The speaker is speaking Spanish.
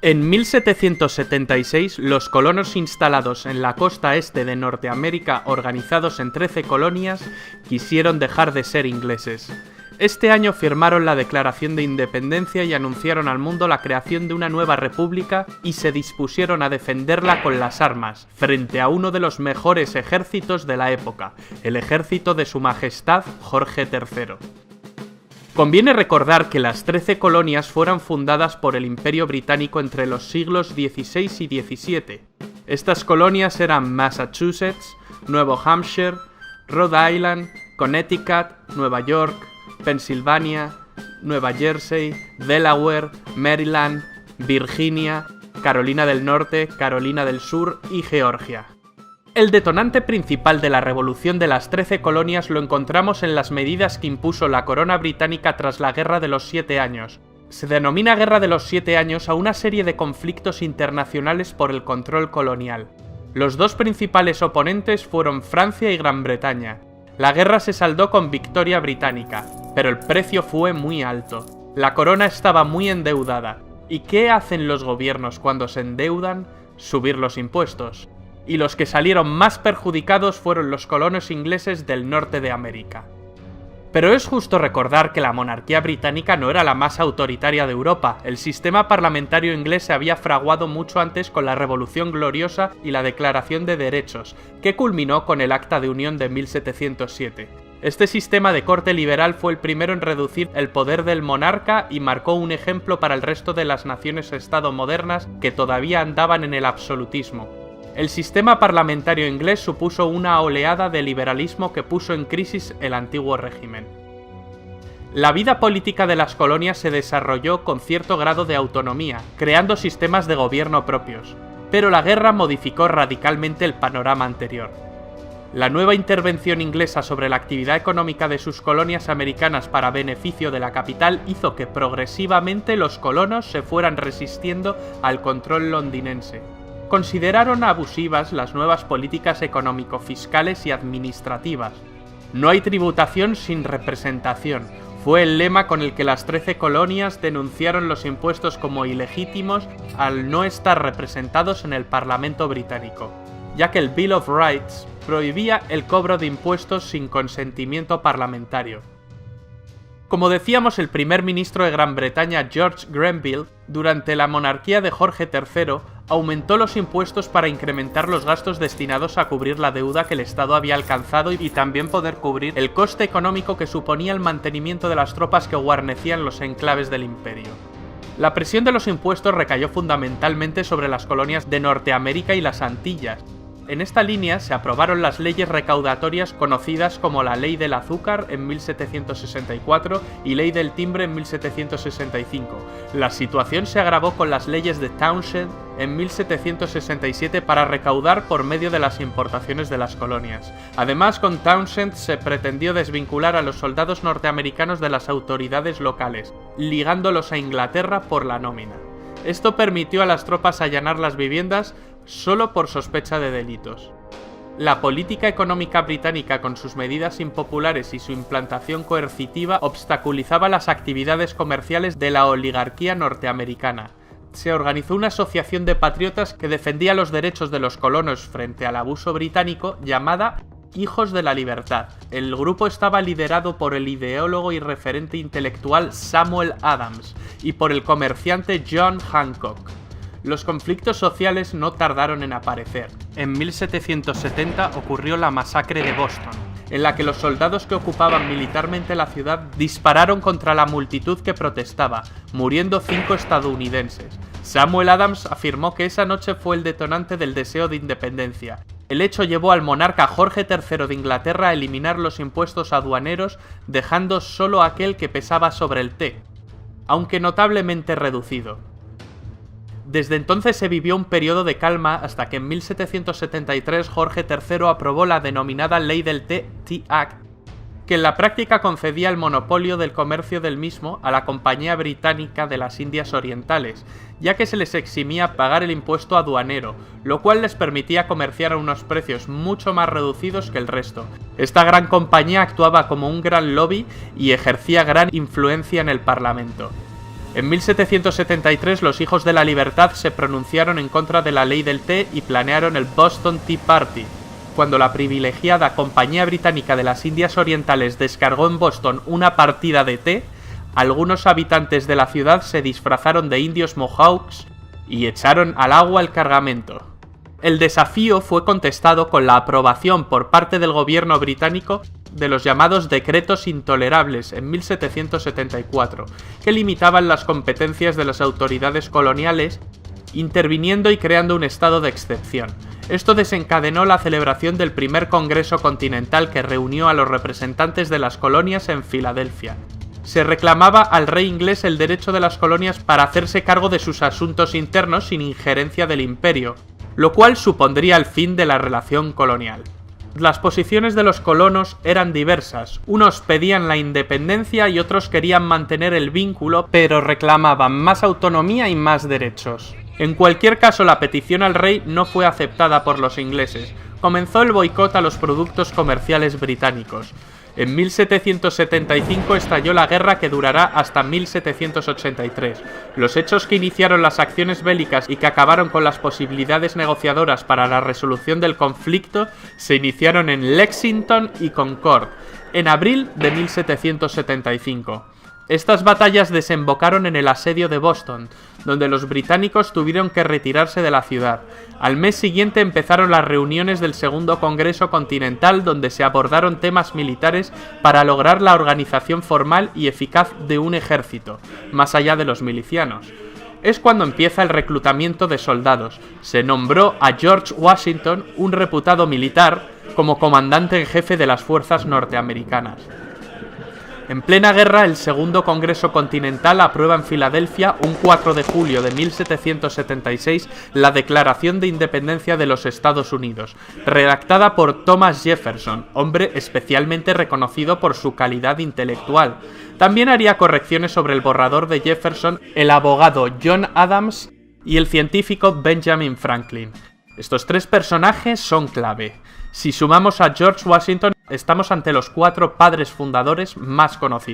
En 1776, los colonos instalados en la costa este de Norteamérica, organizados en 13 colonias, quisieron dejar de ser ingleses. Este año firmaron la Declaración de Independencia y anunciaron al mundo la creación de una nueva república y se dispusieron a defenderla con las armas, frente a uno de los mejores ejércitos de la época, el ejército de Su Majestad Jorge III. Conviene recordar que las 13 colonias fueron fundadas por el Imperio Británico entre los siglos XVI y XVII. Estas colonias eran Massachusetts, Nuevo Hampshire, Rhode Island, Connecticut, Nueva York, Pensilvania, Nueva Jersey, Delaware, Maryland, Virginia, Carolina del Norte, Carolina del Sur y Georgia. El detonante principal de la revolución de las 13 colonias lo encontramos en las medidas que impuso la corona británica tras la Guerra de los 7 años. Se denomina Guerra de los 7 años a una serie de conflictos internacionales por el control colonial. Los dos principales oponentes fueron Francia y Gran Bretaña. La guerra se saldó con victoria británica, pero el precio fue muy alto. La corona estaba muy endeudada. ¿Y qué hacen los gobiernos cuando se endeudan? Subir los impuestos. Y los que salieron más perjudicados fueron los colonos ingleses del norte de América. Pero es justo recordar que la monarquía británica no era la más autoritaria de Europa. El sistema parlamentario inglés se había fraguado mucho antes con la Revolución Gloriosa y la Declaración de Derechos, que culminó con el Acta de Unión de 1707. Este sistema de corte liberal fue el primero en reducir el poder del monarca y marcó un ejemplo para el resto de las naciones-estado modernas que todavía andaban en el absolutismo. El sistema parlamentario inglés supuso una oleada de liberalismo que puso en crisis el antiguo régimen. La vida política de las colonias se desarrolló con cierto grado de autonomía, creando sistemas de gobierno propios, pero la guerra modificó radicalmente el panorama anterior. La nueva intervención inglesa sobre la actividad económica de sus colonias americanas para beneficio de la capital hizo que progresivamente los colonos se fueran resistiendo al control londinense. Consideraron abusivas las nuevas políticas económico-fiscales y administrativas. No hay tributación sin representación. Fue el lema con el que las 13 colonias denunciaron los impuestos como ilegítimos al no estar representados en el Parlamento británico, ya que el Bill of Rights prohibía el cobro de impuestos sin consentimiento parlamentario. Como decíamos, el primer ministro de Gran Bretaña, George Grenville, durante la monarquía de Jorge III, aumentó los impuestos para incrementar los gastos destinados a cubrir la deuda que el Estado había alcanzado y también poder cubrir el coste económico que suponía el mantenimiento de las tropas que guarnecían los enclaves del imperio. La presión de los impuestos recayó fundamentalmente sobre las colonias de Norteamérica y las Antillas. En esta línea se aprobaron las leyes recaudatorias conocidas como la Ley del Azúcar en 1764 y Ley del Timbre en 1765. La situación se agravó con las leyes de Townshend en 1767 para recaudar por medio de las importaciones de las colonias. Además, con Townshend se pretendió desvincular a los soldados norteamericanos de las autoridades locales, ligándolos a Inglaterra por la nómina. Esto permitió a las tropas allanar las viviendas solo por sospecha de delitos. La política económica británica, con sus medidas impopulares y su implantación coercitiva, obstaculizaba las actividades comerciales de la oligarquía norteamericana. Se organizó una asociación de patriotas que defendía los derechos de los colonos frente al abuso británico, llamada Hijos de la Libertad. El grupo estaba liderado por el ideólogo y referente intelectual Samuel Adams y por el comerciante John Hancock. Los conflictos sociales no tardaron en aparecer. En 1770 ocurrió la masacre de Boston, en la que los soldados que ocupaban militarmente la ciudad dispararon contra la multitud que protestaba, muriendo 5 estadounidenses. Samuel Adams afirmó que esa noche fue el detonante del deseo de independencia. El hecho llevó al monarca Jorge III de Inglaterra a eliminar los impuestos aduaneros, dejando solo aquel que pesaba sobre el té, aunque notablemente reducido. Desde entonces se vivió un periodo de calma hasta que en 1773 Jorge III aprobó la denominada Ley del Té, Tea Act, que en la práctica concedía el monopolio del comercio del mismo a la Compañía Británica de las Indias Orientales, ya que se les eximía pagar el impuesto aduanero, lo cual les permitía comerciar a unos precios mucho más reducidos que el resto. Esta gran compañía actuaba como un gran lobby y ejercía gran influencia en el Parlamento. En 1773 los Hijos de la Libertad se pronunciaron en contra de la ley del té y planearon el Boston Tea Party. Cuando la privilegiada Compañía Británica de las Indias Orientales descargó en Boston una partida de té, algunos habitantes de la ciudad se disfrazaron de indios Mohawks y echaron al agua el cargamento. El desafío fue contestado con la aprobación por parte del gobierno británico de los llamados decretos intolerables en 1774, que limitaban las competencias de las autoridades coloniales, interviniendo y creando un estado de excepción. Esto desencadenó la celebración del primer Congreso Continental que reunió a los representantes de las colonias en Filadelfia. Se reclamaba al rey inglés el derecho de las colonias para hacerse cargo de sus asuntos internos sin injerencia del imperio, lo cual supondría el fin de la relación colonial. Las posiciones de los colonos eran diversas, unos pedían la independencia y otros querían mantener el vínculo, pero reclamaban más autonomía y más derechos. En cualquier caso, la petición al rey no fue aceptada por los ingleses. Comenzó el boicot a los productos comerciales británicos. En 1775 estalló la guerra que durará hasta 1783. Los hechos que iniciaron las acciones bélicas y que acabaron con las posibilidades negociadoras para la resolución del conflicto se iniciaron en Lexington y Concord, en abril de 1775. Estas batallas desembocaron en el asedio de Boston, donde los británicos tuvieron que retirarse de la ciudad. Al mes siguiente empezaron las reuniones del Segundo Congreso Continental, donde se abordaron temas militares para lograr la organización formal y eficaz de un ejército, más allá de los milicianos. Es cuando empieza el reclutamiento de soldados. Se nombró a George Washington, un reputado militar, como comandante en jefe de las fuerzas norteamericanas. En plena guerra, el Segundo Congreso Continental aprueba en Filadelfia, un 4 de julio de 1776, la Declaración de Independencia de los Estados Unidos, redactada por Thomas Jefferson, hombre especialmente reconocido por su calidad intelectual. También haría correcciones sobre el borrador de Jefferson el abogado John Adams y el científico Benjamin Franklin. Estos tres personajes son clave. Si sumamos a George Washington, estamos ante los 4 padres fundadores más conocidos.